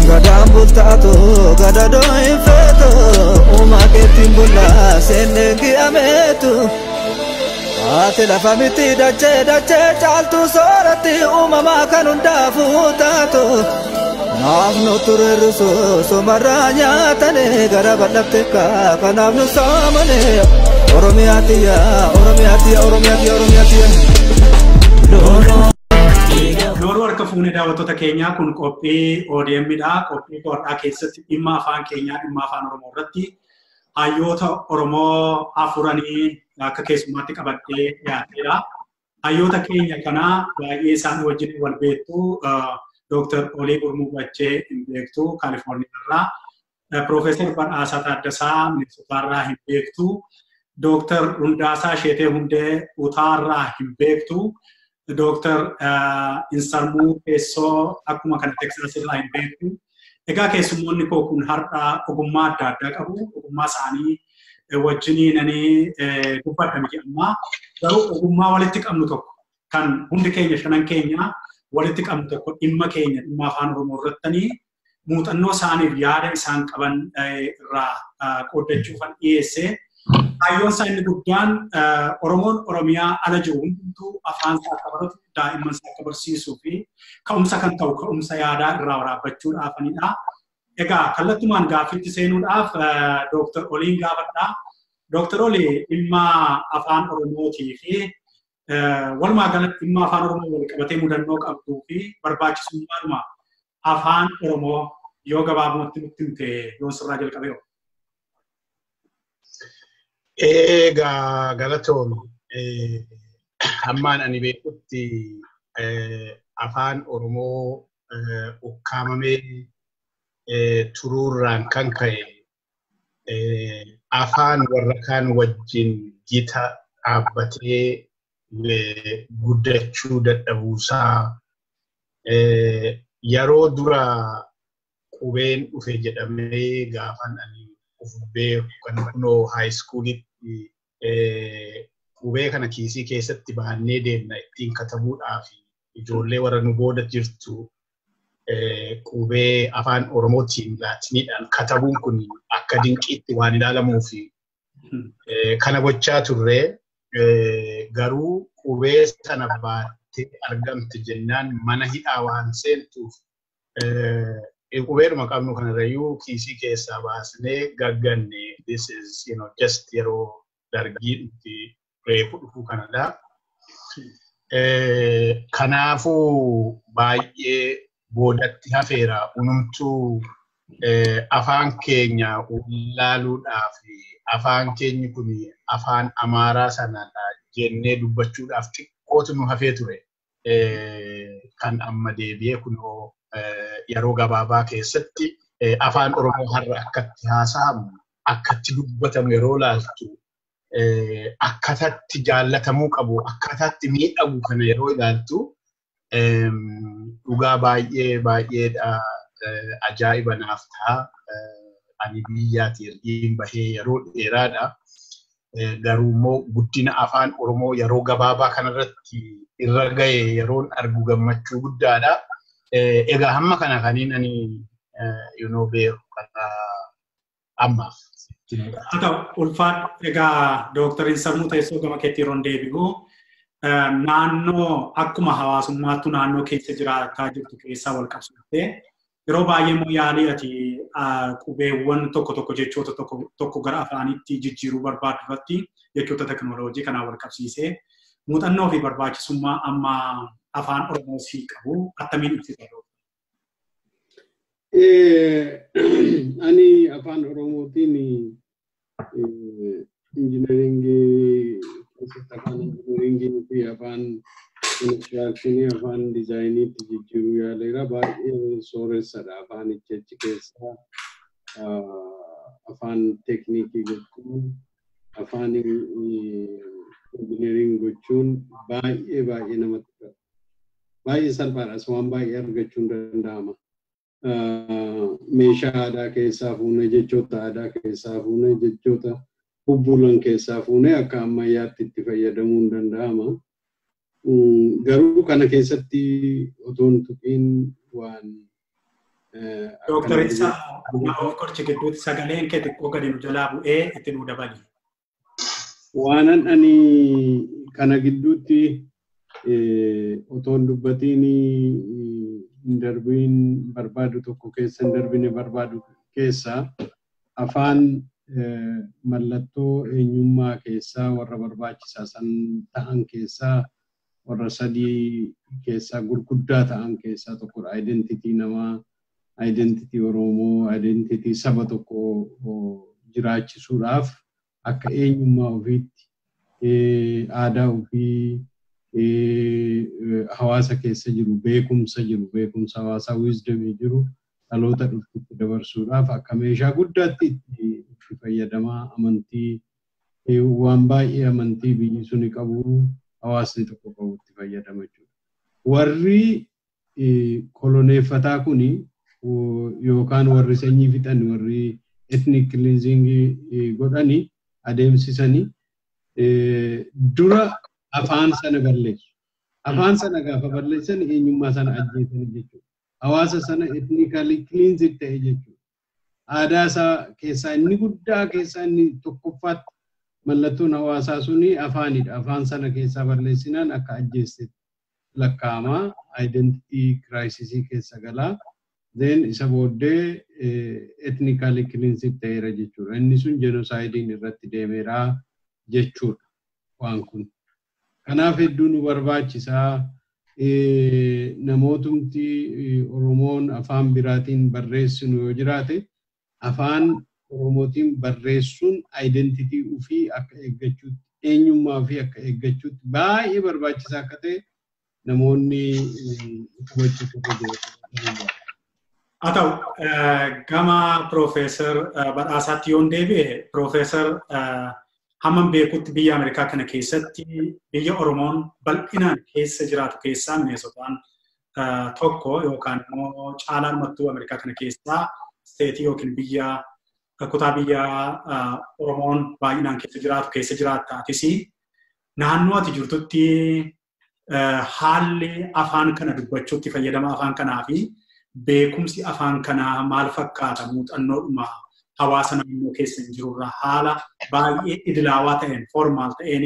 gadaan bultaatu gadadoo hin feetu uumaa keettiin bullaa seenneegi ameetu ati lafa miti dachee caaltu sooratti uumamaa kan hundaafuu taatu naaf nu turerrisu sumarraa nyaatane gara bal'abte kanaaf nu soomane Oromiyaatiya Looroo harka fuunee daawwattoota keenyaa kun qophii ODM'dha. Qophii qorraa keessatti dhimma afaan keenyaa dhimma afaan Oromoo irratti hayyoota Oromoo afuranii akka keessummaatti qabadhee dhiyaateera. Hayyoota keenya kanaa baay'ee isaanii wajjin wal beektu Dr. Olii Gurmuu Bachee hin beektu Kaalifoorniyaa irraa. Profeesar Badhaasaa Taaddasaa Minnesotaa irraa hin beektu. Dr. Hundaasaa Sheetee Hundee Utaarraa hin beektu. Dr. Insarmuu Teessoo akkuma kana Texas irraa hin beektu. Egaa keessummoonni koo kun har'a ogummaa adda addaa qabu. Ogummaa isaanii wajjiniinanii dubbadha miti ammaa. Garuu ogummaa walitti qabnu tokko kan hundi keenya shanan keenya walitti qabnu tokko dhimma keenya dhimma afaan Oromoo irrattanii muuxannoo isaaniif yaada isaan qaban irraa qoodachuufan dhiyeessee hayyoon isaa inni guddaan Oromoon Oromiyaa ala jiru hundumtuu afaan isaa akka baratu daa'imman isaa akka barsiisuu fi ka'umsa kan ta'u ka'umsa yaadaa irraa waraabbachuudhaafanidha. Egaa kallattumaan gaaffiitti seenuudhaaf Dr. Oliin gaafadha. Dr. Olii dhimma afaan Oromootii fi walumaa galatti dhimma afaan Oromoo wal qabatee mudannoo qabduu fi barbaachisummaadhuma afaan Oromoo yoo gabaabumatti nutti himte yoon sirraa jalqabee jiru. Egaa galatoon hammaan ani beekutti afaan Oromoo ukkaamamee turuurraan kan ka'e afaan warra kaan wajjin gita dhaabbatee guddachuu dadhabuusaa yeroo dura qubeen dhufe jedhamee gaafan ani ufubee kan kunoo haayiskuulitti qubee kana kiisii keessatti baannee deemna ittiin katabuudhaaf ijoollee warra nu booda jirtu qubee afaan Oromootiin laatiniidhaan katabuun kun akka dinqiitti waan ilaalamuu fi kana gochaa turre garuu qubee sana baattee argamte jennaan mana hidhaa waan seentuuf qubeedhuma qabnu kanarrayyuu kiisii keessaa baasnee gagganne this is just yeroo dargiin itti reefu dhufuu kanadha. Kanaafuu baay'ee boodatti hafeera unumtuu afaan keenya ilaaluudhaaf afaan keenyi kun afaan Amaaraa sanadha jennee dubbachuudhaaf xiqqootu nu hafee ture. Kan amma deebi'ee kunoo yeroo gabaabaa keessatti afaan Oromoo har'a akkatti haasa'amu akkatti dubbatamu yeroo laaltu akkatatti jaallatamuu qabu akkatatti miidhagu kana yeroo ilaaltu dhugaa baay'eedha ajaa'iba naaf ta'a. Ani biyyaatti ergiin bahee yeroo dheeraadha. Garuu immoo guddina afaan Oromoo yeroo gabaabaa kanarratti irra ga'e yeroon argu gammachuu guddaadha. Egaa hamma kana kaniin ani beeku kana ammaaf. Haa ta'u ulfaadha. Egaa Dr. Insarmuu Teessoo gama keetti yeroon deebi'u naannoo akkuma hawaasummaattu naannoo keessa jiraataa jirtu keessaa wal qabsiiftee yeroo baay'ee immoo yaalii ati qubeewwan tokko jechoota tokko gara afaanitti jijjiiruu barbaadu irratti jechoota teknooloojii kanaan wal qabsiisee muuxannoo fi barbaachisummaa amma afaan Oromoo sii qabu attamiin ibsita? Ani afaan Oromootiin injineringii afaan injineringii fi afaan konistiraakshanii afaan diizaayiniitti jijjiiruu yaaleera. Baay'ee sooressadha afaanicha achi keessaa afaan teekniikii gochuun afaan injineringii gochuun baay'ee namatti tola. Baay'ee salphaadhas waan baay'ee argachuun danda'ama. Meeshaa aadaa keessaa fuunee jechoota aadaa keessaa fuunee jechoota bubbulan keessaa fuunee akka ammayyaatti itti fayyadamuun danda'ama. Garuu kana keessatti otoon tuqiin waan Dooktar Isaa of korchi gidduutti sagaleen kee xiqqoo gadi nu jalaa bu'ee itti nu dabali. Waanan ani kana gidduutti otoon dubbatiin hin darbiin barbaadu tokko keessa hin darbine barbaadu keessa afaan mallattoo eenyummaa keessaa warra barbaachisaa san ta'an keessaa warra sadii keessaa gurguddaa ta'an keessaa tokkodha. Identitii namaa, identitii Oromoo, identitii saba tokko jiraachisuudhaaf akka eenyummaa ofiitti aadaa ofii hawaasa keessa jiru beekumsa hawaasaa wisdomii jiru dhaloota dhufuutti dabarsuudhaaf akka meeshaa guddaatti itti fayyadamaa amantii waan baay'ee amantii biyyi suni qabu hawaasni tokko qabutti fayyadama jechuudha. Warri koloneeffataa kuni yookaan warri sanyii fixan warri ethnic cleansing godhani adeemsisanii dura afaan sana balleessu. Afaan sana gaafa balleessan eenyummaa sana ajjeesanii jechuudha. Hawaasa sana ethnically cleansed ta'e jechuudha. Aadaa isaa keessaa inni guddaa keessaa inni tokkoffaatti mallattoon hawaasaa suni afaanidha. Afaan sana keessaa balleessinaan akka ajjeeste lakkaa'ama. Identity crisis keessa galaa. Then isa booddee ethnically cleansed ta'eera jechuudha. Inni sun genocidein irratti deemeera jechuudha waan kun. Kanaaf hedduu nu barbaachisaa namootumti Oromoon afaan biraatiin barreessinu yoo jiraate afaan Oromootiin barreessuun identitii ofii akka eeggachuutti eenyummaa ofii akka eeggachuutti baay'ee barbaachisaa akka ta'e namoonni hubachuu qabu. Haa ta'u gama Piroofeesar Badhaasaatti yoon deebi'e Piroofeesar hamman beekutti biyya Ameerikaa kana keessatti biyya Oromoon bal'inaan keessa jiraatu keessaa Minnesotaan tokko yookaan immoo caalaan mattuu Ameerikaa kana keessaa steetii yookiin kutaa biyya Oromoon baay'inaan keessa jiraattaatis naannoo ati jirtutti haalli afaan kana dubbachuutti fayyadama afaan kanaa fi beekumsi afaan kanaa maal fakkaata muuxannoodhuma hawaasa naannoo keessa jirurraa haala baay'ee idilaawaa ta'een formaal ta'een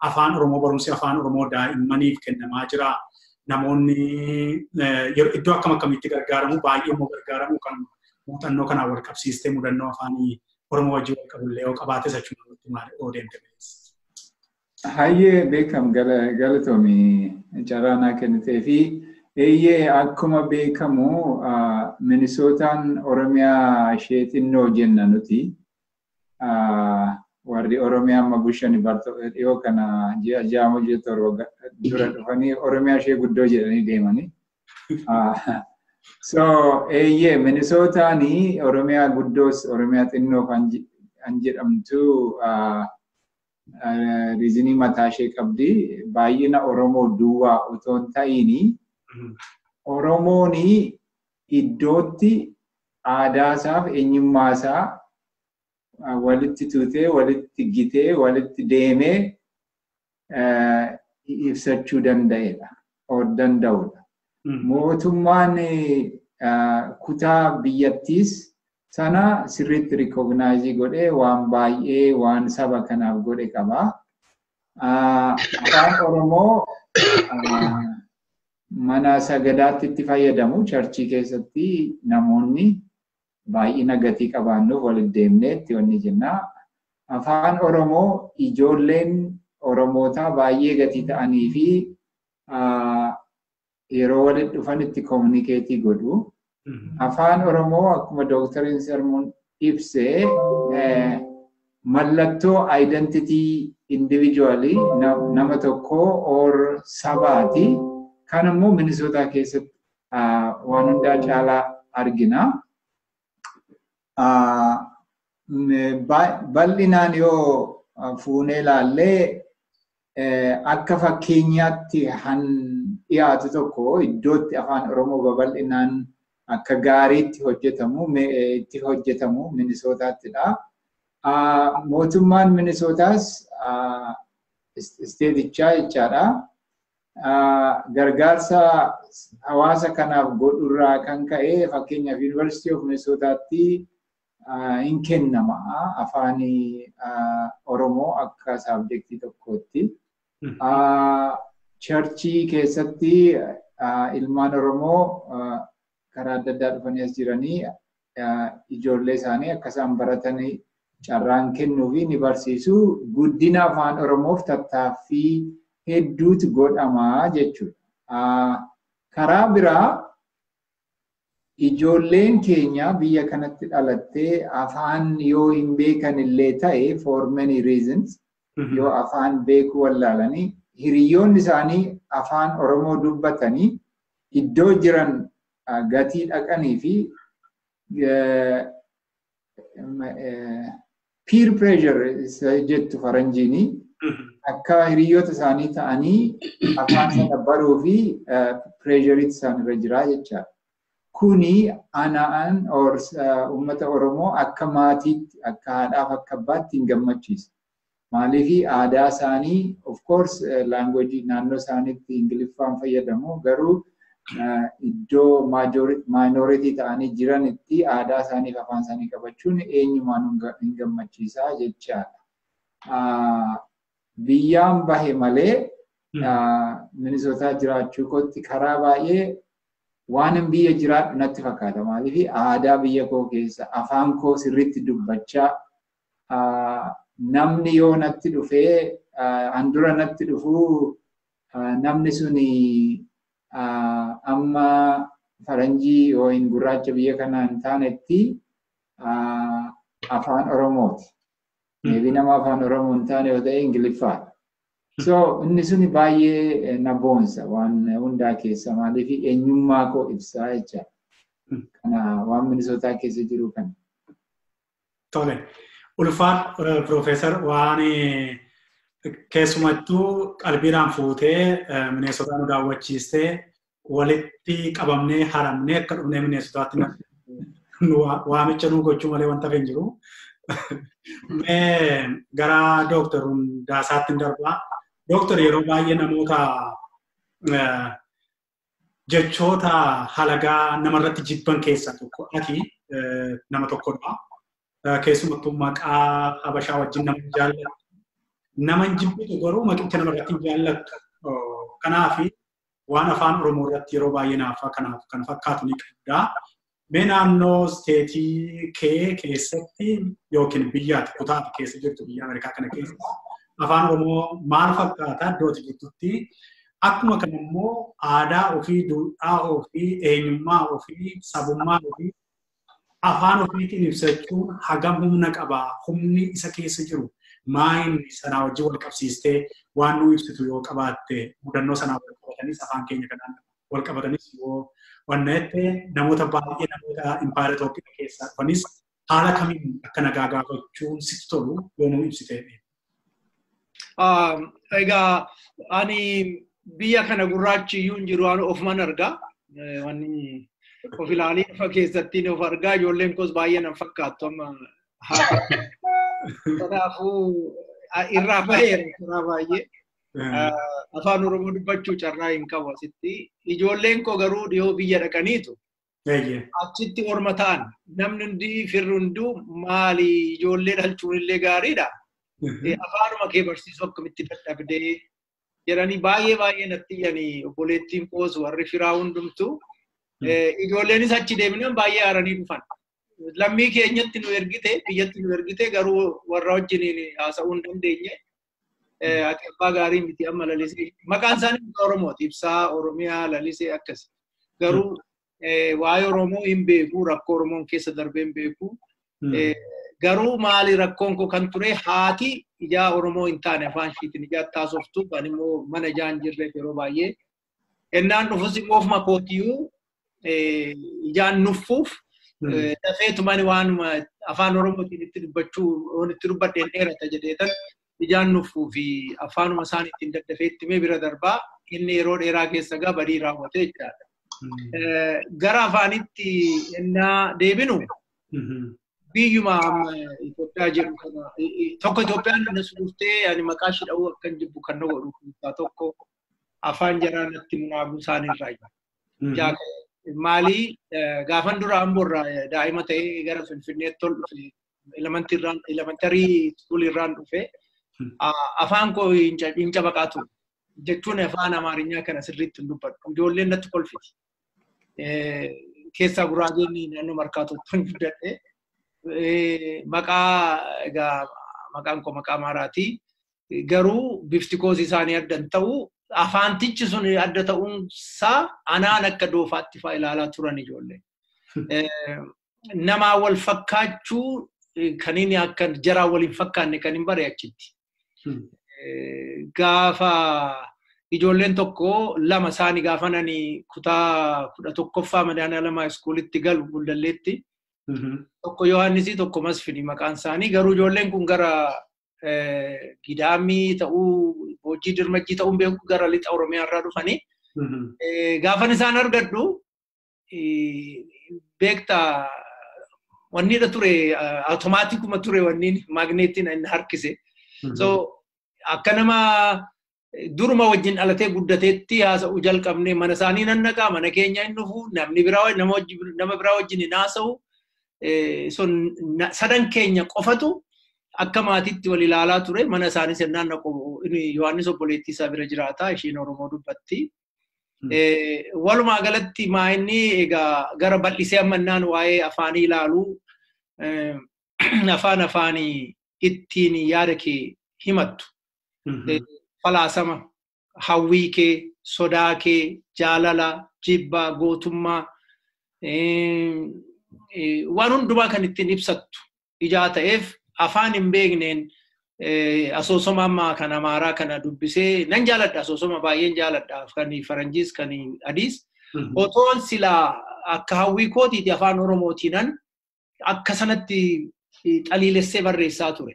afaan Oromoo barumsi afaan Oromoo daa'immaniif kennamaa jira. Namoonni iddoo akkamitti gargaaramu baay'ee immoo gargaaramu kan muuxannoo kanaan wal qabsiistee mudannoo afaanii Oromoo wajjin wal qabullee yoo qabaates achuun maal odeemte beeksa. Hayyee beekam galatoomii caraanaa kennitee fi eeyyee akkuma beekamu Minisootaan Oromiyaa ishee xinnoo jenna nuti. Warri Oromiyaa amma bushan dhiyoo kana jaamu torba dura dhufanii Oromiyaa ishee guddoo jedhanii deemanii. So eeyyee Minisootaan Oromiyaa guddoos Oromiyaa xinnoo kan jedhamtu riizinii mataa ishee qabdi. Baay'ina Oromoo duwwaa otoo hin ta'iin Oromoon iddootti aadaasaaf eenyummaasaa walitti tuutee, walitti gitee, walitti deemee ibsachuu danda'udha. Mootummaan kutaa biyyattiis sana sirriitti rikognaayizii godhee waan baay'ee waan saba kanaaf godhe qaba. Afaan Oromoo mana sagadaatti itti fayyadamu charchii keessatti namoonni baay'ina gatii qabaannuuf walitti deemnee itti wanni jenna. Afaan Oromoo ijoolleen Oromootaa baay'ee gatii ta'anii fi yeroo walitti dhufan itti kominikeetii godhu. Afaan Oromoo akkuma Dooktariin Sarmuun ibsee mallattoo identitii individually nama tokko or sabaati. Kan immoo Minisootaa keessatti waan hundaa caalaa argina. Bal'inaan yoo fuunee ilaallee akka fakkeenyaatti han dhiyaatu tokko iddootti afaan Oromoo babal'inaan akka gaariitti itti hojjetamu Minisootattidha. Mootummaan Minisootaas isteetichaa jechaadha. gargaarsa hawaasa kanaaf godhurraa kan ka'e fakkeenyaaf University of Minnesotaatti hin kennama afaan Oromoo akka saabjektii tokkootti. Churchii keessatti ilmaan Oromoo karaa adda addaa dhufanii as jiranii ijoollee isaanii akka isaan baratanii carraan kennuu fi ni barsiisu. Guddina afaan Oromoof tattaaffii hedduutu godhamaa jechuudha. Karaa biraa ijoolleen keenya biyya kanatti dhalattee afaan yoo hin beekan illee ta'e for many reasons yoo afaan beekuu wallaalanii hiriyoonni isaanii afaan Oromoo dubbatanii iddoo jiran gatii dhaqanii fi peer pressure jettu faranjiini akka hiriyoota isaanii ta'anii afaan sana baruu fi pressure isaanirra jira jechaadha. Kuni anaan uummata Oromoo akka maatiitti akka haadhaaf akka abbaatti hin gammachiisu. Maaliif aadaa isaanii of course language naannoo isaaniitti Ingiliffaan fayyadamu garuu iddoo minority ta'anii jiranitti aadaa isaanii fi afaan isaanii qabachuun eenyumaan hin gammachiisaa jechaadha. Biyyaan bahe malee Minnesotaa jiraachuu kootti karaa baay'ee waan biyya jiraadhu natti fakkaata. Maaliif aadaa biyya koo keessa afaan koo sirriitti dubbachaa namni yoo natti dhufee handura natti dhufuu namni suni amma faranjii yoo hin gurraacha biyya kanaa hin taanetti afaan Oromooti. Meebii nama afaan Oromoo hin taane yoo ta'e Ingiliffaadha. So inni suni baay'ee na boonsa waan hundaa keessa maaliif eenyummaa koo ibsaa jecha. Kana waan Minnesotaa keessa jiru kana. Tole. Ulfaat Profeesar waan keessumattuu qalbiidhaan fuutee Minnesotaa nu daawwachiistee walitti qabamnee haramnee akka dhufnee Minnesotaatti waamicha nu gochuu malee wanta hin jiru. Mee gara Dooktar Hundaasaatti darbaa. Dooktar yeroo baay'ee namoota jechoota halagaa namarratti jibban keessaa tokko ati nama tokkodha. Keessumattuu maqaa Habashaa wajjin nama jaallatu. Nama hin jibbitu garuu maqicha namarratti hin jaallattu. Kanaaf waan afaan Oromoo irratti yeroo baay'ee naaf kanaaf kan fakkaatu ni qabda. Mee naannoo steetii kee keessatti yookiin biyyaatti kutaati keessa jirtu biyya Ameerikaa kana keessa afaan Oromoo maal fakkaata iddootti jirtutti akkuma kana immoo aadaa ofii, duudhaa ofii, eenyummaa ofii, sabummaa ofii afaan ofiitiin ibsachuun hagam humna qaba. Humni isa keessa jiru maayinni sanaa wajjin wal qabsiistee waan nu ibsitu yoo qabaatte mudannoo sanaa wal qabatanis afaan keenya kanaan wal qabatanis yoo wanneette namoota baay'ee namoota impaayera Itoophiyaa keessaa dhufanis haala kamiin akka nagaa gaafachuun sitti tolu yoo nu ibsitee. Egaa ani biyya kana gurraachi iyyuu hin jiru ofuman argaa. Wanni of ilaalii dhufa keessatti of argaa ijoolleen koos baay'ee nan fakkaattu amma kanaafuu irraa baheera karaa baay'ee. Afaan Oromoo dubbachuu carraa hin qabu asitti. Ijoolleen koo garuu dhiyoo biyya dhaqaniitu. Achitti orma ta'an namni hundi firri hunduu maali ijoollee dhalchuun illee gaariidha. Afaanuma kee barsiisuu akkamitti dadhabdee jedhanii baay'ee natti iyyanii obboleettiin koos warri firaa hundumtu. Ijoolleenis achi deebinan baay'ee aaranii dhufan. Lammii keenyatti nu ergite biyyatti nu ergite garuu warra wajjin haasa'uu hin dandeenye. Ati abbaa gaarii miti amma lalisee maqaan isaanii Oromooti ibsaa Oromiyaa lalisee akkas garuu waa'ee Oromoo hin beeku rakkoo Oromoon keessa darbee hin beeku garuu maali rakkoon koo kan ture haati ijaa Oromoo hin taane afaan ishiitiin ijaa taasoftu kan immoo mana ijaa hin jirreef yeroo baay'ee ennaan dhufus immoo ofuma kootiyuu ijaan nuffuuf dafeetumani waanuma afaan Oromootiin itti dubbachuu waan itti dubbadheen dheerata jedheetan ijaan nuffuu fi afaanuma isaaniitiin daddafeetti mee bira darbaa inni yeroo dheeraa keessa gaa badii raawwatee jechaadha. Gara afaanitti ennaa deebinu biyyuma Itoophiyaa jedhu kana tokko Itoophiyaan na suuftee ani maqaa ishee dha'uu akkan jibbu kan na godhu keessaa tokko afaan jaraanatti munaabu isaaniirraa. Maali gaafan dura amborraa daa'ima ta'ee gara Finfinneetti ol dhufe elementarii iskuulirraan dhufe afaan koo hin cabaqaatu jechuun afaan Amaarinyaa kana sirriitti hin dubbadhu. Ijoolleen natti kolfiti. Keessaa Guraageen naannoo Markaatootti hin guddadhe. Maqaan koo maqaa Amaaraati. Garuu bifti koosii isaanii adda hin ta'u. Afaantichi sun adda ta'uunsaa anaan akka doofaatti fa'aa ilaalaa turan ijoolleen. Namaa wal fakkaachuu kan inni akka jaraa waliin fakkaanne kan hin bare achitti. Gaafa ijoolleen tokko lama isaanii gaafananii kutaa 11ffaa Madaalamaa iskuulitti galu Guldalleetti. Tokko Yohaannisii tokko Masfini maqaan isaanii garuu ijoolleen kun gara Gidaamii ta'uu hojii dirmajjii ta'uun beeku gara lixa Oromiyaa irraa dhufanii. Gaafan isaan argadhu beektaa wanniidha ture automaatikuma ture wanniin maagneetiin inni harkise. So akka nama duruma wajjin dhalatee guddateetti haasa'uu jalqabnee mana isaanii nan naqaa mana keenya hin dhufu namni biraa nama biraa wajjin hin haasa'u. So sadan keenya qofatu akka maatiitti wal ilaalaa ture mana isaanii sennaan naqu Yohaannis obboleettii isaa bira jiraata ishiin Oromoo dubbatti. Walumaa galatti maa'inni egaa gara bal'isee ammannaan waa'ee afaanii ilaaluu afaanii ittiin yaada kee himattu. Falaasama hawwii kee sodaa kee jaalala jibbaa gootummaa waan hundumaa kan ittiin ibsattu ijaa ta'eef afaan hin beekneen asoosoma ammaa kan Amaaraa kana dubbisee nan jaaladha asoosoma baay'een jaaladha kan Faranjiis kan Adiis otoon silaa akka hawwii kootiiti afaan Oromootiinan akka sanatti xaliilessee barreessaa ture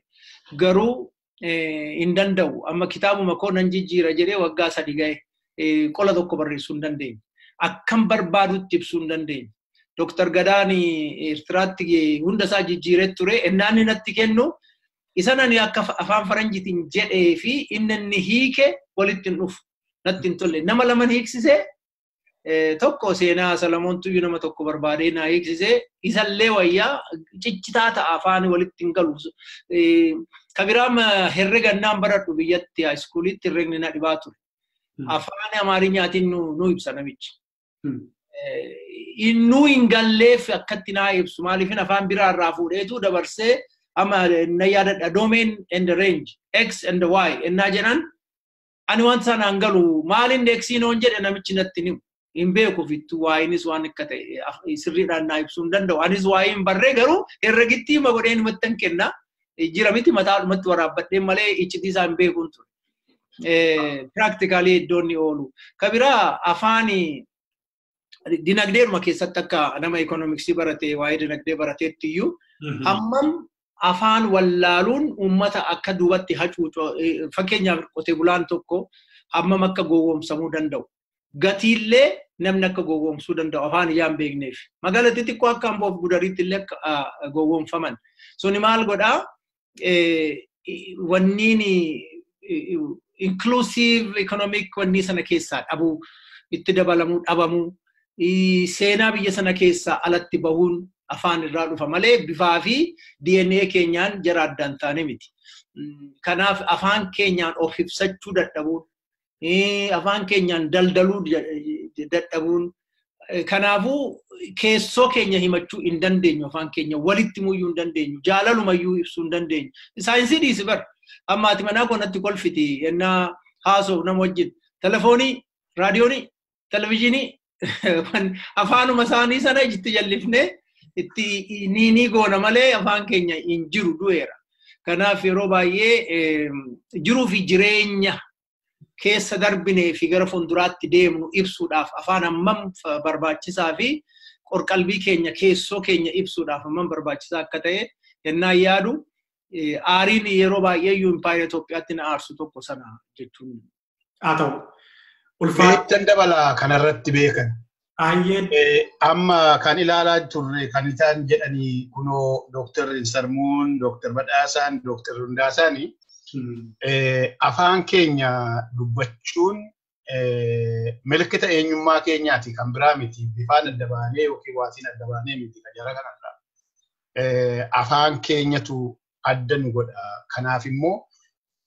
garuu hin danda'u amma kitaabuma koo nan jijjiira jedhee waggaa 3 ga'e qola tokko barreessuu hin dandeenye akkam barbaadutti ibsuu hin dandeenye. Dr. Gadaani Eertiraatti hunda isaa jijjiiree ture ennaan natti kennu isa nani akka afaan Faranjiitiin jedhee fi inni hiike walitti hin dhufu natti hin tolle nama lama hiiksisee tokko seenaa Salamoon Tuyyuu nama tokko barbaadee naa hiiksisee isallee wayyaa ciccitaa ta'a afaan walitti hin galu. Kabiraam herregannaan baradhu biyyatti haayiskuuliitti herregni na dhibaa ture. Afaan Amaarinyaatiin nu ibsa namichi. Innuu hin galleef akkatti naa ibsu maaliifin afaan biraa irraa fuudheetu dabarsee amma na yaadadha domain and range x and y ennaa jedhan ani wanta sanaan galu maaliin x noon jedhe namichi natti hin beeku fittu y'inis waan akka ta'e sirriidhaan naa ibsuu hin danda'u anis y'iin barree garuu herregitti ma godheen mattan kenna jira miti mataadhumatti waraabbadheen malee iccitii isaa hin beekuun ture. Practically iddoon ni oolu. Kabiraa afaanii dinagdeedhuma keessatti akka nama ekoonoomiksii baratee waa'ee dinagdee barateetti iyyuu hammam afaan wallaaluun uummata akka duubatti hacuucu fakkeenyaaf qotee bulaan tokko hammam akka gowwoomsamuu danda'u. Gatiillee namni akka gowwoomsuu danda'u afaan ijaa hin beekneef. Magaalatti xiqqoo akka Amboof Gudariitti illee akka gowwoomfaman. Suni maal godhaa wanniin inclusive economic wannii sana keessaa dhabuu itti dabalamuu dhabamuu seenaa biyya sana keessaa alatti bahuun afaan irraa dhufa malee bifaa fi DNA keenyaan jara addaan taane miti. Kanaaf afaan keenyaan of ibsachuu dadhabuun afaan keenyaan daldaluu dadhabuun kanaafuu keessoo keenya himachuu hin dandeenyu afaan keenya walitti muyyuu hin dandeenyu jaalalumayyuu ibsuu hin dandeenyu. Saayinsii dhiisi bar amma ati manaa konatti kolfiti yennaa haasoo nama wajjin telefoonii raadiyoonii televezyiinii afaanuma isaanii sana itti jallifnee itti ni goona malee afaan keenya hin jiru du'eera. Kanaaf yeroo baay'ee jiruu fi jireenya keessa darbinee fi gara fuulduraatti deemnu ibsuudhaaf afaan hammam barbaachisaa fi qorqalbii keenya keessoo keenya ibsuudhaaf hammam barbaachisaa akka ta'e yennaa yaadu aariin yeroo baay'ee Impaayera Itoophiyaatti na aarsu tokko sana jechuun. Haa ta'u. Ulfaatan dabala kanarratti beekan. Amma kan ilaalaa turre kan isaan jedhanii kunoo Dr. Sarmuun, Dr. Badhaasaan, Dr. Hundaasaanii afaan keenya dubbachuun milikkita eenyummaa keenyaati kan biraa miti bifaan adda baanee yookiin waatiin adda baanee miti kan jara kanarraa. Afaan keenyatu adda nu godha. Kanaaf immoo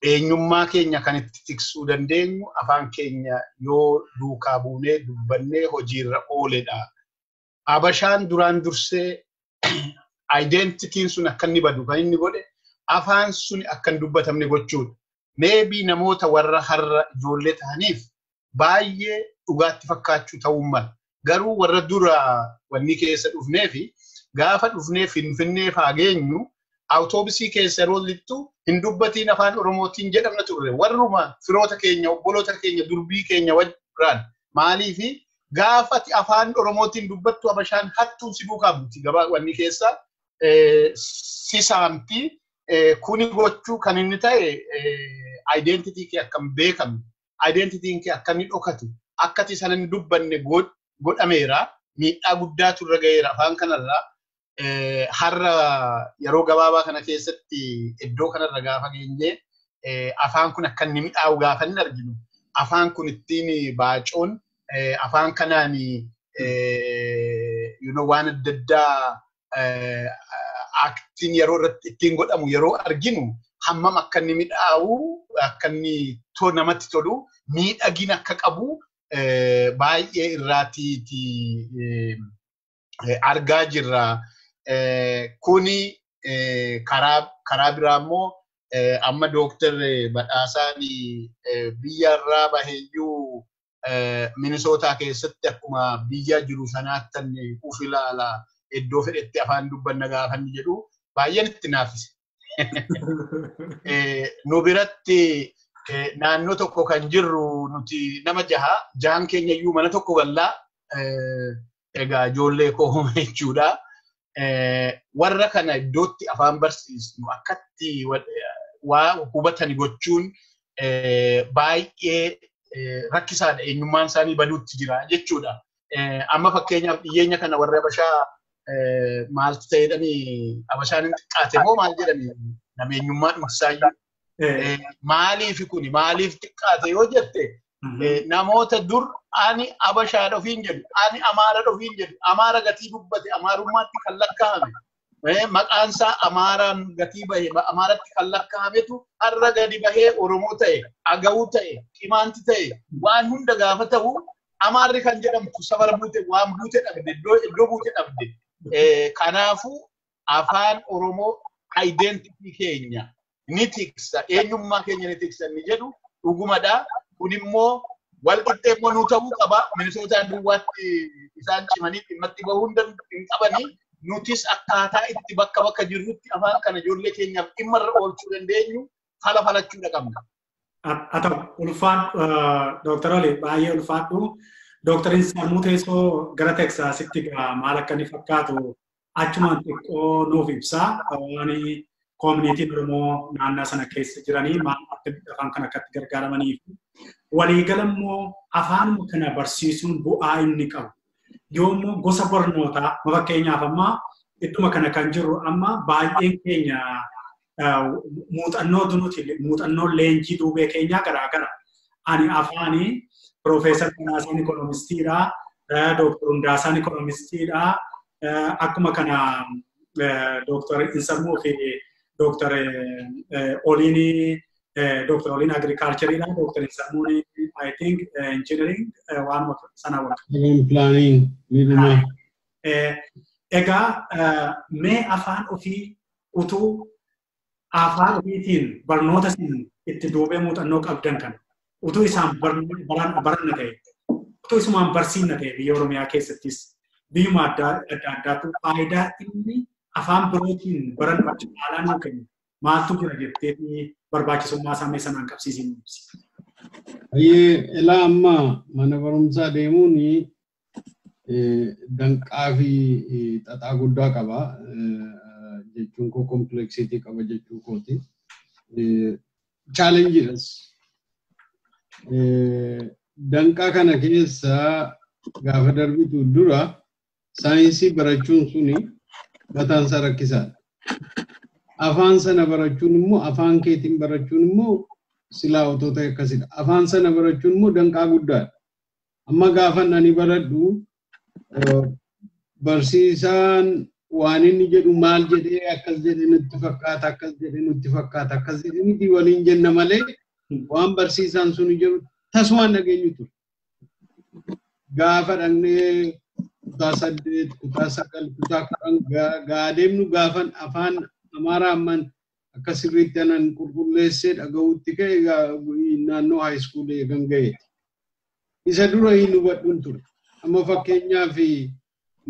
eenyummaa keenya kan itti tiksuu dandeenyu afaan keenya yoo duukaa buunee dubbannee hojiirra ooledha. Abashaan duraan dursee identitiin sun akka inni badu kan inni godhe afaan sun akka hin dubbatamne gochuudha. Maybe namoota warra har'a ijoollee ta'aniif baay'ee dhugaatti fakkaachuu ta'uu mala. Garuu warra dura wanni keessa dhufnee fi gaafa dhufnee Finfinnee faageenyu awutoobisii keessa yeroo littu hin dubbatiin afaan Oromootiin jedhamna turre. Warruma firoota keenya, obboloota keenya, durbii keenya wajjiraan maaliifi gaafati afaan Oromootiin dubbattu Abashaan hattuun si duukaa buuti gabaa wanni keessa si saamti. Kuni gochuu kan inni ta'e identity kee akkam beekamu, identity kee akkam dhokatu, akkati sana hin dubbanne godhameera, miidhaa guddaatu irra ga'eera afaan kanarraa. Har'a yeroo gabaabaa kana keessatti iddoo kanarra gaafa geenye afaan kun akka inni miidhaa'u gaafa hin arginu. Afaan kun ittiin baacoon afaan kanaan waan adda addaa aktiin yeroo irratti ittiin godhamu yeroo arginu hammam akka inni miidhaa'u akka inni namatti tolu miidhagina akka qabu baay'ee irraatiiti argaa jirra. Kuni karaa biraa immoo amma Dooktar Badhaasaan biyyarraa baheeyyuu Minisootaa keessatti akkuma biyya jiru sanaatti uf ilaala iddoo fedhetti afaan dubbanna gaafa inni jedhu baay'een itti naafise. Nu biratti naannoo tokko kan jirru nuti nama jahan keenya iyyuu mana tokko gallaa egaa ijoollee koo jechuudha. Warra kana iddootti afaan barsiisnu akkatti waa hubatani gochuun baay'ee rakkisaadha. Eenyummaan isaanii baduutti jira jechuudha. Amma fakkeenyaaf dhiyyeenya kana warra Abashaa maaltu ta'edhanii Abashaan hin xiqqaate moo maal jedhanii nama eenyummaa dhugsaayyuu. Maaliif kuni maaliif xiqqaate yoo jette namoota dur ani Abashaa ofiin jedhu, ani Amaara ofiin jedhu, Amaara gatii dubbate, Amaarummaatti kan lakkaa'ame. Maqaan isaa Amaaraan gatii bahe, Amaaratti kan lakkaa'ametu har'a gadi bahee Oromoo ta'e, Agawuu ta'e, Qimaanti ta'e, waan hunda gaafa ta'u Amaarri kan jedhamtu safara buute, waan buute dhabde, iddoo buute dhabde. Kanaafuu afaan Oromoo identity keenya ni tiksa, eenyummaa keenya ni tiksa ni jedhu dhugumadha. Kun immoo wal qixxeemmoo nu ta'uu qaba. Minisootaan duwwaatti isaan cimanii dhimmatti bahuu hin qabanii. Nutis akkaataa itti bakka jirrutti afaan kana ijoollee keenyaaf dhimma irra oolchuu dandeenyu falachuudha qabna. Ata'u ulfaadhu Dooktar Olee baay'ee ulfaadhu. Dooktarin sammuu teessoo gara Teksaasitti maal akka inni fakkaatu achumaan xiqqoo nuuf ibsaa. Waan koomunitiin Oromoo naannoo sana keessa jiranii maal afaan kana akkatti gargaaramaniif. Waliigala immoo afaan kana barsiisuun bu'aa inni qabu. Yoommoo gosa barnootaa fakkeenyaaf amma idduma kana kan jiru amma baay'een keenya muuxannoo leenjii duubee keenyaa garaagara. Ani afaanii Profeesar Badhaasaan Ikoonomistiidha, Dooktar Hundaasaan Ikoonomistiidha, akkuma kana Dooktar Insammuu fi Dooktar Oliin Dooktar Oliin Agriikaalchariidha, Dooktar Insammuun I think engineering waan sana wal. Planning. Egaa mee afaan ofii utuu afaan ofiitiin barnoota itti duubee muuxannoo qabdan kan utuu isaan baranna ta'e, utuu isumaan barsiisna ta'e biyya Oromiyaa keessattis biyyuma adda addaatu faayidaa inni afaan birootiin baran caalaa nuu kennu maaltu jira jettee barbaachisummaa isaa mee sanaan qabsiisiin ibsi. Ilaa amma mana barumsaa deemuun danqaa fi xaxaa guddaa qaba. Jechuun koo kompleksitii qaba jechuu kooti. Challenges. Danqaa kana keessa gaafa darbitu dura saayinsii barachuun suni mataan isaa rakkisaadha. Afaan sana barachuun immoo afaan keetiin barachuun immoo silaa otoo ta'e akkasidha. Afaan sana barachuun immoo danqaa guddaadha. Amma gaafan ani baradhu barsiisaan waan inni jedhu maal jedhee akkas jedhe nutti fakkaata akkas jedhe nutti fakkaata akkas jedhe miti waliin jenna malee waan barsiisaan sun jedhu tasumaan dhageenyu ture. Gaafa dhaqnee kutaa 8 kutaa 9 kutaa 10 gaadeemnu gaafan afaan Amaaraa amman akka sirriitti anan qulqulleessee dhaga'utti ka'e naannoo haayiskuulee kan ga'eeti. Isa dura hin hubadhuun ture. Amma fakkeenyaaf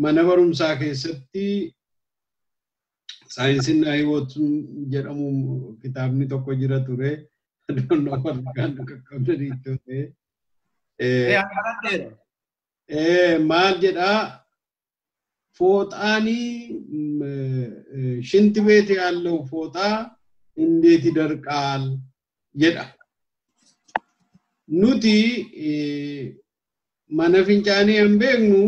mana barumsaa keessatti saayinsiin hiwoot jedhamu kitaabni tokko jira ture. Adoonnoo warraan qaqqabdanii ture. Maal jedhaa fooxaanii shinti beeti ያለው ፎጣ እንዴት ይደርቃል jedha. Nuti mana fincaanii hin beeknu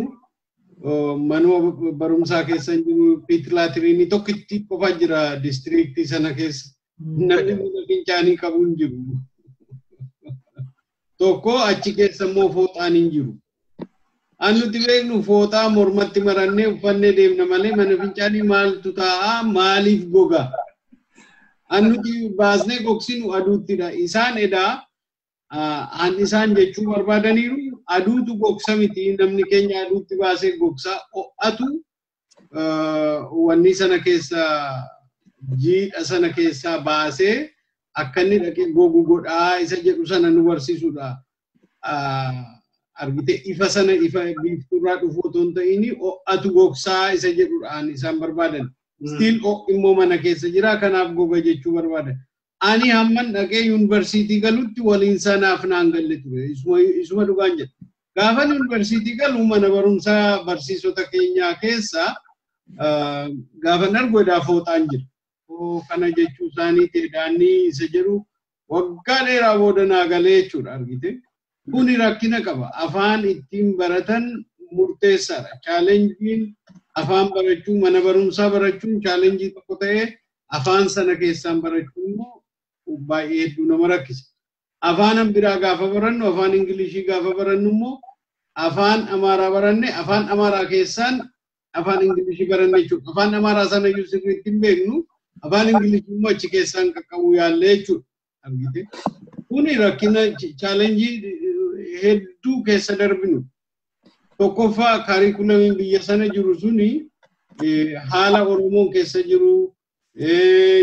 manuma barumsaa keessa jiru piitilaatriinii tokkitti qofa jira diistiriiktii sana keessa. Namni mana fincaanii qabu hin jiru. Tokko achi keessa immoo fooxaan hin jiru. Annuti beeknu fooxaa mormatti marannee uffannee deemna malee mana fincaanii maaltu ta'a maaliif goga? Annuti baasnee gogsinu aduuttidha. Isaan edaa an isaan jechuu barbaadaniiru aduutu gogsa miti namni keenya aduutti baasee gogsa ho'atu wanni sana keessa jiidha sana keessa baasee akka inni dhaqee gogu godhaa isa jedhu sana nu barsiisudha. Argite ifa sana ifa biiftuurraa dhufu otoo hin ta'in ho'atu gogsaa isa jedhudhaan isaan barbaadan. Still immoo mana keessa jira kanaaf goga jechuu barbaadan. Ani hamman dhaqee yuunivarsiitii galutti waliin sanaaf naan galle ture. Isuma dhugaan jedha. Gaafa yuunivarsiitii galu mana barumsaa barsiisota keenyaa keessa gaafa argu edaa fooxaan jira. Kana jechuu isaanii teedhaanii isa jedhu waggaa dheeraa booda naa galee jechuudha argite. Kuni rakkina qaba. Afaan ittiin baratan murteessaadha. Chaalenjiin afaan barachuu mana barumsaa barachuun chaalenjii tokko ta'ee afaan sana keessaan barachuun immoo baay'ee hedduu nama rakkisa. Afaan biraa gaafa barannu afaan Ingilishii gaafa barannu immoo afaan Amaaraa baranne afaan Amaaraa keessaan afaan Ingilishii baranne jechuudha. Afaan Amaaraa sana iyyuu sirriitti hin beeknu afaan Ingilishii immoo achi keessaan qaqqabuu yaallee jechuudha. Argite. Kuni rakkina chaalenjii hedduu keessa darbinu. Tokkoffaa kaarikulamiin biyya sana jiru suni haala Oromoon keessa jiru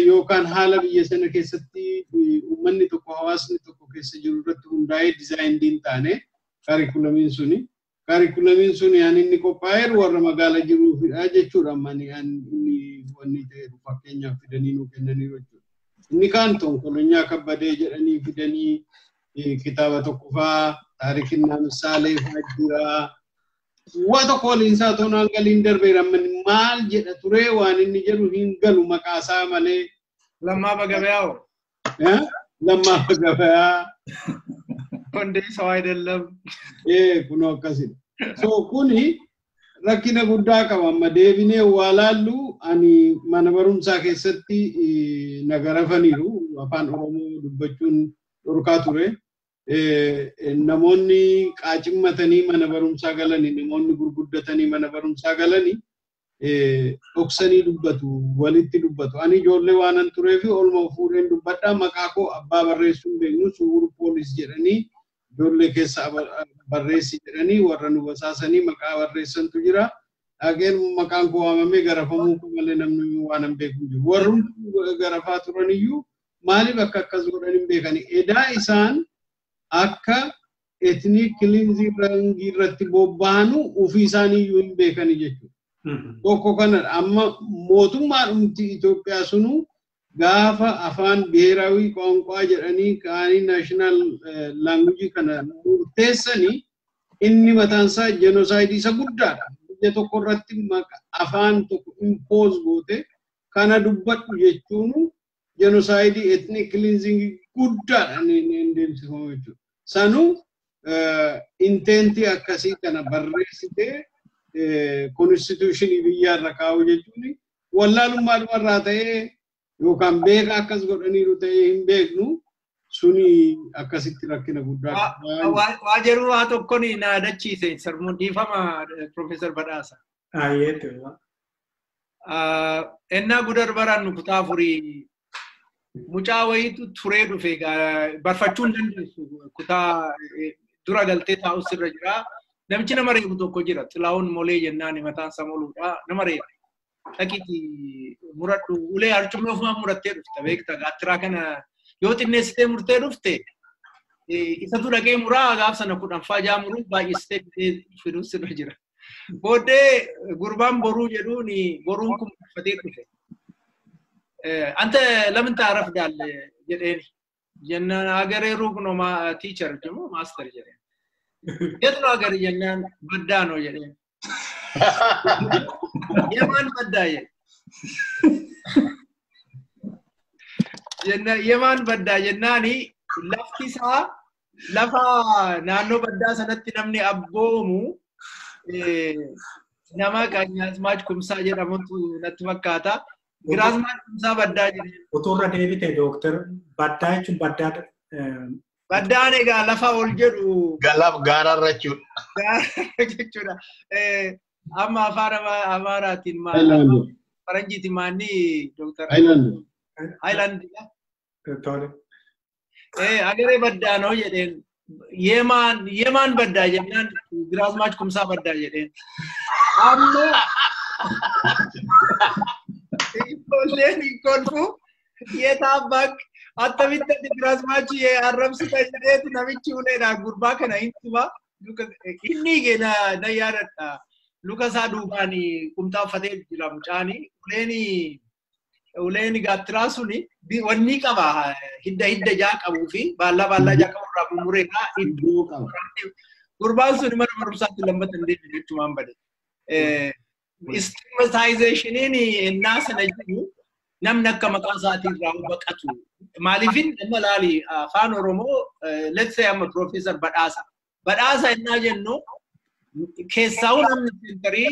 yookaan haala biyya sana keessatti uummanni tokko hawaasni tokko keessa jiru irratti hundaa'ee dizaayinii hin taane kaarikulamiin suni. Kaarikulamiin suni ani inni qophaa'eeru warra magaala jiruufidha jechuudha. Mani inni wanni ta'e fakkeenyaaf fidanii nuu kennanii jechuudha. Inni kaan Tonkolonyaa Kabbadee jedhanii fidanii kitaaba tokko fa'aa taarikinnaa misaalee fa'aa jira. Waa tokko waliin isaa toonaan galiin darbeera maal jedha ture waan inni jedhu hin galu maqaasaa malee. Lammaa Bagabayaa. Lammaa Bagabayaa. Hundee isaa ayidallam. Kunoo akkasidha. So kuni rakkina guddaa qaba amma deebinee waa laallu ani mana barumsaa keessatti nagarafaniiru afaan Oromoo dubbachuun dhorkaa ture. Namoonni qaacimmatanii mana barumsaa galanii namoonni gurguddatanii mana barumsaa galanii dhoksanii dubbatu walitti dubbatu. Ani ijoollee waanan tureef olma fuudheen dubbadhaa maqaa koo abbaa barreessuu hin beeknu suuru poolis jedhanii ijoollee keessa barreessi jedhanii warra nu basaasanii maqaa barreessantu jira. Dhaqeen maqaan koo waamamee garafamuu malee namni waan hin beeku jiru. Warri garafaa turaniyyuu maaliif akka akkas godhan hin beekani. Edaa isaan akka ethnic cleansing rangii irratti bobba'anu ofii isaanii iyyuu hin beekani jechuudha. Tokko kanadha. Amma mootummaadhumti Itoophiyaa sunu gaafa afaan biheeraawii qaanqaa jedhanii kaanii naashinaal laanguujii kana murteessanii inni mataansaa jenosaayidii isa guddaadha. Biyya tokko irratti afaan tokko impooz goote kana dubbadhu jechuun jenosaayidii ethnic cleansing guddaadha inni deemsifamu jechuudha. Sanu intenti akkasii kana barreessitee konstituushinii biyyaarra kaa'u jechuun wallaalummaadhumarraa ta'ee yookaan beeka akkas godhaniiru ta'ee hin beeknu suni akkasitti rakkina guddaa waa jedhu waa tokko ni naadachiise sarmuun dhiifama Profeesar Badhaasa. Ennaa gudar barannu kutaa furii mucaa wayiitu turee dhufe barfachuu hin dandeessu kutaa dura galtee taa'u sirra jira. Namichi nama reebu tokko jira. Xilaawun molee jennaan mataan isaa moluudha. Nama reebu. Dhaqiitii muradhu ulee harcumee ofumaan murattee dhufte beekta gaattiraa kana yoo xinneessitee murtee dhufte isatu dhaqee muraa gaaf sana kudhanfaa jaamuruu baay'istee fiduu sirra jira. Booddee gurbaan boruu jedhuun boruun kun uffatee dhufe. Anta lamin taaraf daalle jedheen jennaan agaree ruuknoo tiichar jedhamu maaster jedheen. Yetu agaree jennaan baddaanoo jedheen. Yemaan baddaa yemaan baddaa jennaani lafti isaa lafa naannoo baddaa sanatti namni abboomu nama Qaanyaasmaach Kumsaa jedhamutu natti fakkaata. Giraasmaach Kumsaa baddaa jedhee. Utuurra deebite dooktar baddaa jechuun baddaa. Baddaan egaa lafa ol jedhu. Gaararra jechuudha. Gaararra jechuudha. Amma afaan Amaaraatiin maal faranjiitiin maanni dooktar. Island. Agaree baddaanoo jedheen. Yemaan baddaa jennaan Giraasmaach Kumsaa baddaa jedheen. Amma ijoolleen hin kolfu yeetaa bakka attamitti Giraasmaach arrabsita jedheetu namichi uleedhaan gurbaa kana hin tuba. Inni na yaadadha. Luka isaa duubaan qumxaa uffatee jira mucaani. Uleen gaattiraa suni wanni qaba hidda jaa qabuu fi baallaa jaa qabu irraa mummureedhaa iddoo qaba. Gurbaan suni mana barumsaatti lammata hin deemne jechumaan bade. Stigmatizationiin ennaa sana jiru namni akka maqaa isaatii irraa baqatu. Maaliifin amma laali afaan Oromoo let's say amma Profeesar Badhaasa. Badhaasa ennaa jennu keessaa'uu namni sentarii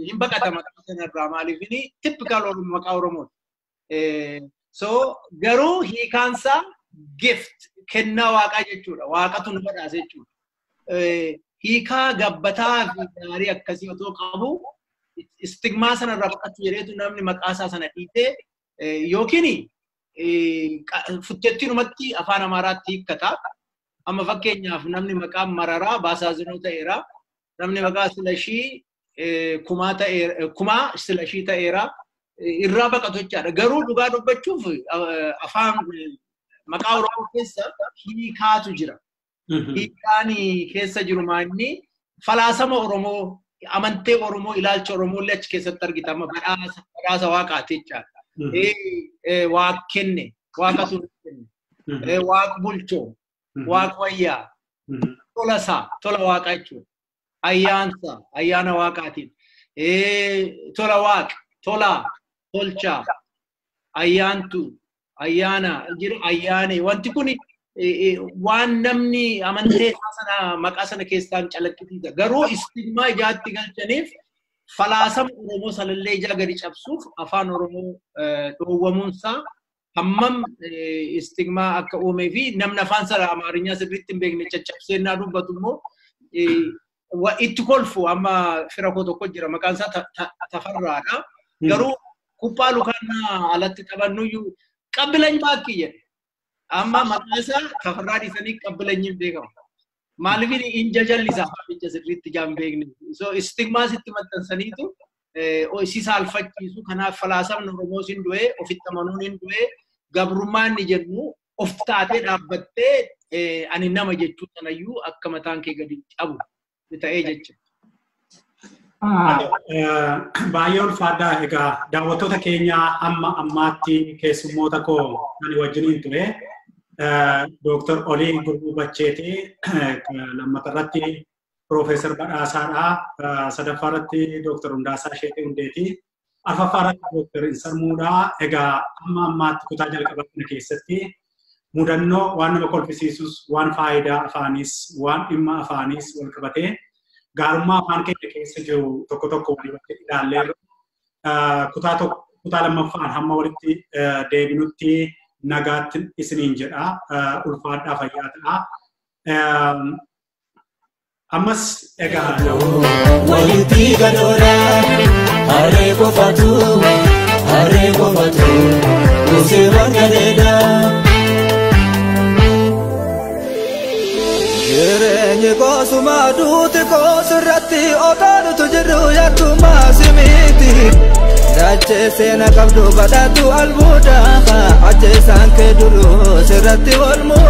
hin baqata maqaa sanarraa maaliifini typical maqaa Oromooti. So garuu hiikaansaa gift kennaa waaqaa jechuudha. Waaqatu nu badhaase jechuudha. Hiikaa gabbataa fi gaarii akkasii otoo qabu istigmaa sanarraa baqachuu jedheetu namni maqaa isaa sana dhiitee yookiin futtettiinumatti afaan Amaaraatti hiikkata. Amma fakkeenyaaf namni maqaa Mararaa Baasaazinoo ta'eera. Namni maqaa Silashii Kumaa Silashii ta'eera. Irraa baqatu jechaadha. Garuu dhugaa dubbachuuf afaan maqaa Oromoo keessa hiikaatu jira. Hiikaan keessa jiru maanni falaasama Oromoo, amantee Oromoo, ilaalcha Oromoo illee achi keessatti argitama. Badhaasa waaqaati jechaadha. Waaq kenne, waaqatu kenne, waaq bulchoo, waaq wayyaa, tolasaa, tola waaqaa jechuudha. Ayyaansa, ayyaana waaqaatiin. Tola waaqa, tolaa. Tolcha, ayyaantu, ayyaana, jiru ayyaane. Wanti kun waan namni amantee sana maqaa sana keessaan calaqqisiisa. Garuu istigmaa ijaatti galchaniif falaasama Oromoo sanallee ijaa gadi cabsuuf afaan Oromoo dhoowwamuunsaa hammam istigmaa akka uumee fi namni afaan sana Amaarinyaa sirriitti hin beekne caccabseennaa dubbatu immoo itti kolfu amma fira koo tokko jira maqaan isaa Tafarraadha. Garuu kubbaa lukaannaa alatti taphannuyyuu qabbilanyi baakki jedhe. Amma maqaa isaa Tafarraa dhiisanii qabbilanyiin beekama. Maaliifin inja jallisaa faamicha sirriitti ijaan beekne. So istigmaa sitti maxxansaniitu si saalfachiisu. Kanaaf falaasamni Oromoo sin du'ee ofitti amanuun hin du'ee gabrummaan ni jennu of taatee dhaabbattee ani nama jechuu sanayyuu akka mataan kee gadi cabu ta'ee jechuudha. Baay'ee ulfaadhaa egaa daawwattoota keenya amma ammaatti keessummoota koo ani wajjiniin ture Dr. Olii Gurbuu Bacheetii lammata irratti Profeesar Badhaasaadhaa sadaffaa irratti Dr. Hundaasaa Sheetii Hundeetii arfaffaa irratti Dr. Insarmuudhaa egaa amma ammaatti kutaa jalqabaa kana keessatti mudannoo waan nama kolfisiisus waan faayidaa afaanis waan dhimma afaanis wal qabatee gaarummaa afaan keenya keessa jiru tokko tokko walii wajjin ilaallee kutaa lammaffaan hamma walitti deebinutti nagaatti isiniin jedha ulfaadhaa fayyaa ta'a. Ammas egaa walitti gadoora haree qofatu kuusee wangadeedha. Jireenyi koosuma duuti koosirratti otaalutu jiru yakkuma simiti. Dachee seena qabdu badhaatu albuuda ajjeesaan kee duru sirratti olmu.